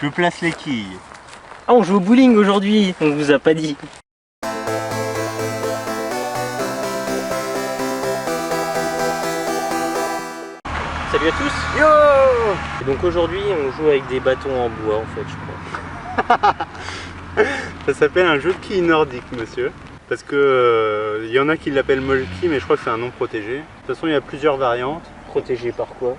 Je place les quilles. Ah, on joue au bowling aujourd'hui, on vous a pas dit. Salut à tous. Yo! Et donc aujourd'hui on joue avec des bâtons en bois en fait, je crois. Ça s'appelle un jeu de quilles nordique, monsieur. Parce que y en a qui l'appellent molki, mais je crois que c'est un nom protégé. De toute façon, il y a plusieurs variantes. Protégé par quoi?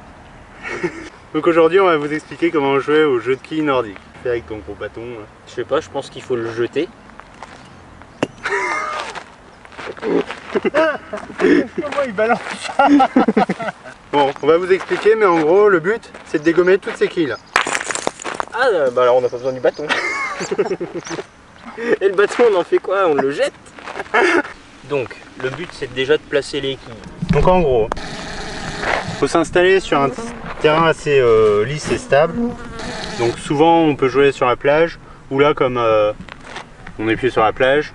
Donc aujourd'hui, on va vous expliquer comment jouer au jeu de quilles nordique. Fais avec ton gros bâton. Je sais pas, je pense qu'il faut le jeter. Comment il balance ça? Bon, on va vous expliquer, mais en gros, le but, c'est de dégommer toutes ces quilles là. Ah bah alors on n'a pas besoin du bâton. Et le bâton on en fait quoi? On le jette? Donc le but c'est déjà de placer les quilles. Donc en gros, faut s'installer sur un terrain assez lisse et stable. Donc souvent on peut jouer sur la plage, ou là comme on est plus sur la plage,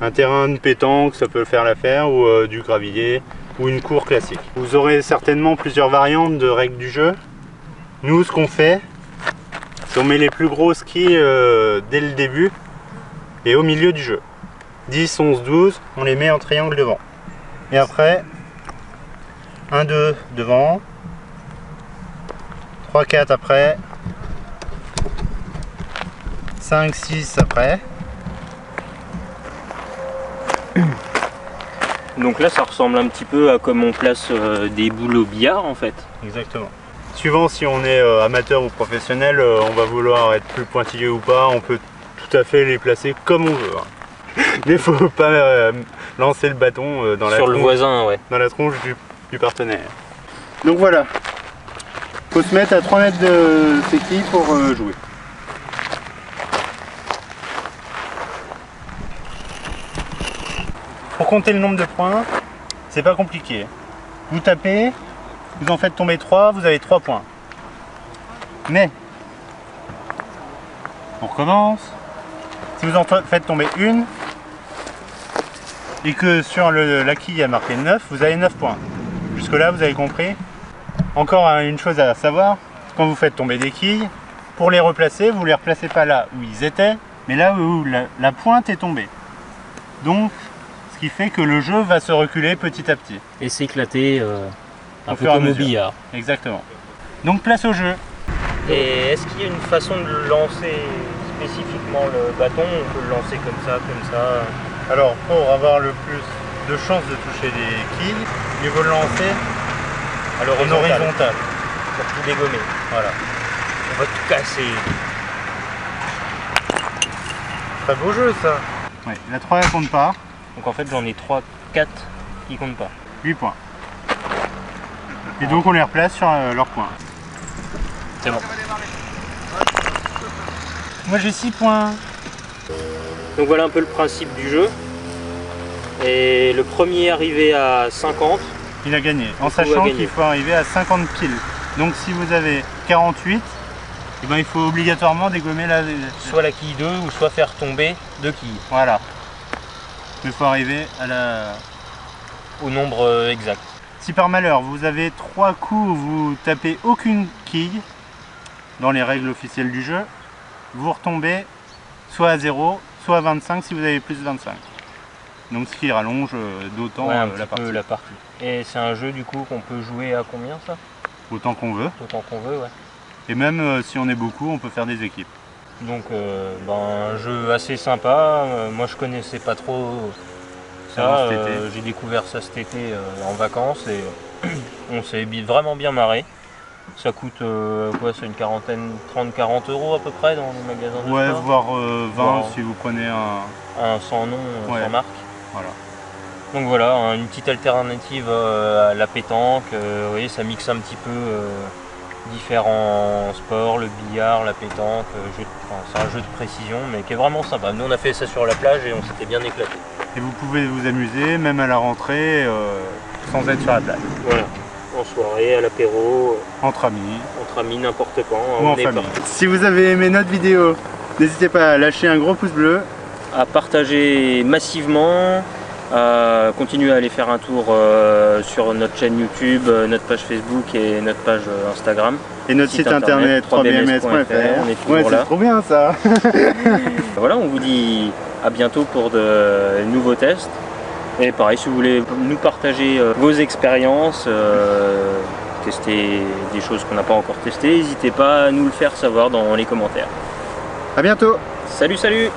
un terrain de pétanque, ça peut faire l'affaire, ou du gravier, ou une cour classique. Vous aurez certainement plusieurs variantes de règles du jeu. Nous, ce qu'on fait, c'est on met les plus grosses quilles dès le début et au milieu du jeu. 10, 11, 12, on les met en triangle devant. Et après, 1, 2 devant, 3, 4 après, 5, 6 après. Donc là ça ressemble un petit peu à comme on place des boules au billard en fait. Exactement. Suivant si on est amateur ou professionnel, on va vouloir être plus pointilleux ou pas, on peut tout à fait les placer comme on veut. Mais faut pas lancer le bâton dans Sur le voisin, ouais. Dans la tronche du partenaire. Donc voilà, faut se mettre à 3 mètres de ses quilles pour jouer. Pour compter le nombre de points, c'est pas compliqué. Vous tapez, vous en faites tomber 3, vous avez 3 points. Mais, on recommence. Si vous en faites tomber une, et que sur la quille il y a marqué 9, vous avez 9 points. Jusque là, vous avez compris. Encore une chose à savoir, quand vous faites tomber des quilles, pour les replacer, vous ne les replacez pas là où ils étaient, mais là où la pointe est tombée. Donc, ce qui fait que le jeu va se reculer petit à petit. Et s'éclater un peu fur et à comme au mesure. billard. Exactement. Donc place au jeu. Et est-ce qu'il y a une façon de lancer spécifiquement le bâton? On peut le lancer comme ça, comme ça. Alors pour avoir le plus de chances de toucher les quilles, il faut le lancer en horizontal. Pour tout dégommer. Voilà. On va tout casser. Très beau jeu ça. Oui, la 3 elle compte pas. Donc en fait j'en ai 3, 4 qui comptent pas. 8 points. Et donc on les replace sur leurs points. C'est bon. Moi j'ai 6 points. Donc voilà un peu le principe du jeu. Et le premier arrivé à 50, Il a gagné. En sachant qu'il faut arriver à 50 piles. Donc si vous avez 48, eh ben, il faut obligatoirement dégommer soit la quille 2 ou soit faire tomber 2 quilles. Voilà. Mais il faut arriver Au nombre exact. Si par malheur vous avez 3 coups où vous tapez aucune quille, dans les règles officielles du jeu, vous retombez soit à 0, soit à 25 si vous avez plus de 25. Donc ce qui rallonge d'autant la partie. Et c'est un jeu du coup qu'on peut jouer à combien ça? Autant qu'on veut. Autant qu'on veut, ouais. Et même si on est beaucoup, on peut faire des équipes. Donc un jeu assez sympa. Moi je connaissais pas trop ça. J'ai découvert ça cet été en vacances et on s'est vraiment bien marré. Ça coûte quoi, c'est une quarantaine, 30-40 € à peu près dans les magasins de sport. Voire 20 si vous prenez un sans nom, sans marque. Voilà. Donc voilà, une petite alternative à la pétanque. Vous voyez, ça mixe un petit peu différents sports, le billard, la pétanque. C'est un jeu de précision mais qui est vraiment sympa. Nous on a fait ça sur la plage et on s'était bien éclaté. Et vous pouvez vous amuser même à la rentrée sans être sur la plage. Voilà. En soirée, à l'apéro, entre amis, n'importe quand, ou en famille. Si vous avez aimé notre vidéo, n'hésitez pas à lâcher un gros pouce bleu, à partager massivement Continuez à aller faire un tour sur notre chaîne YouTube, notre page Facebook et notre page Instagram. Et notre site internet 3bms.fr. On est toujours là. C'est trop bien ça. Voilà, on vous dit à bientôt pour de nouveaux tests. Et pareil, si vous voulez nous partager vos expériences, tester des choses qu'on n'a pas encore testées, n'hésitez pas à nous le faire savoir dans les commentaires. À bientôt. Salut, salut!